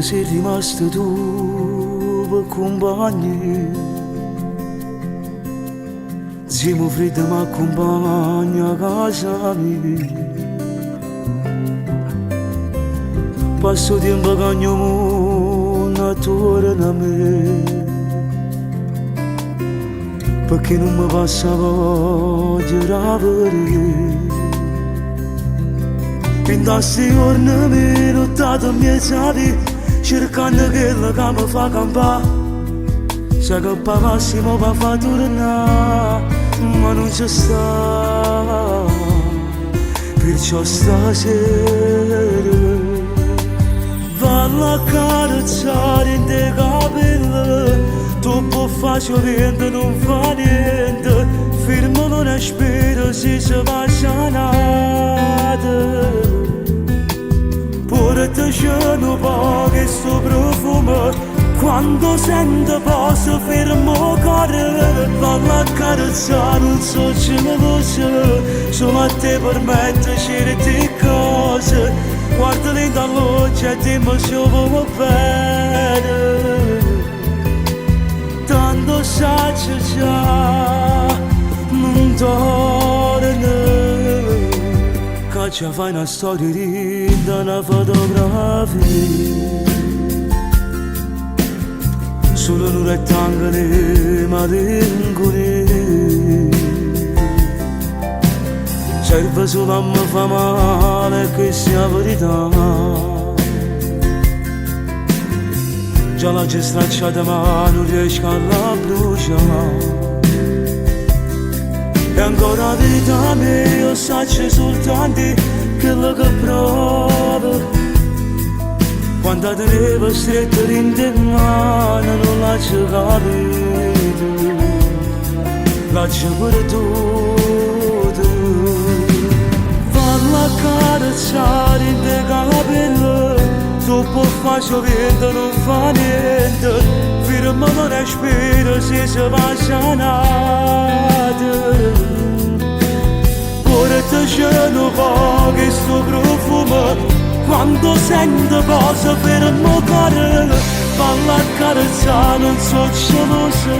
sei rimasto tu per compagni. Siamo freddi ma accompagna a casa mia. Passo tempo che ogni mondo attorno a me, perché non mi passa voglia di avere. In questi giorni mi nottato miei cercando quello che mi fa campare. Sai che pa massimo va fa tornare, ma non ci sta. Perciò stasera vado a carezzare in te capelli. Troppo facile vento non fa niente, fermo non aspiro se si va sanata. Pure te c'è un po' che sto profumo, quando sento posso fermo cuore. Vado a carezzare non so ce ne fosse, solo a te permette certe cose. Guarda lì da luce e dimmi se vuoi bene. Tanto saggio già non torna, che ci fai una storia da una fotografia. Solo un rettangolo ma dentro serve solo a me fa male che sia verità. Già la c'è stracciata ma non riesco a la bruciare. E ancora verità mia io saccio soltanto quello che provo. Quando tenevo stretto in te mano non l'ho capito, l'ho perduto. Fallo accarezzare in te capelli, troppo facile vento non fa niente, fermo non respiro se si va sanata. Pure te c'è un po' che sto profumo, quando sento cose per il mio cuore. Fallo accarezzare non so geloso,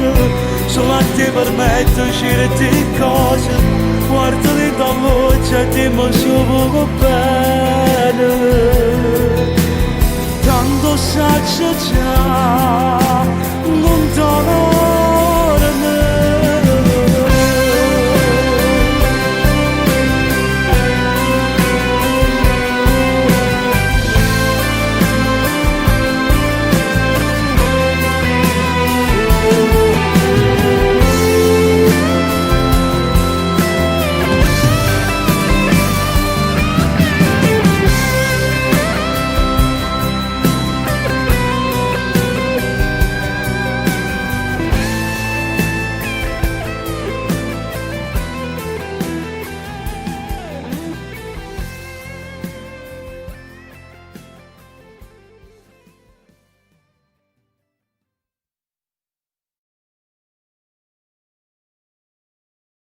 solo a te permette certe cose. Guarda lì da luce e dimmi se vuoi bene. Tanto saggio già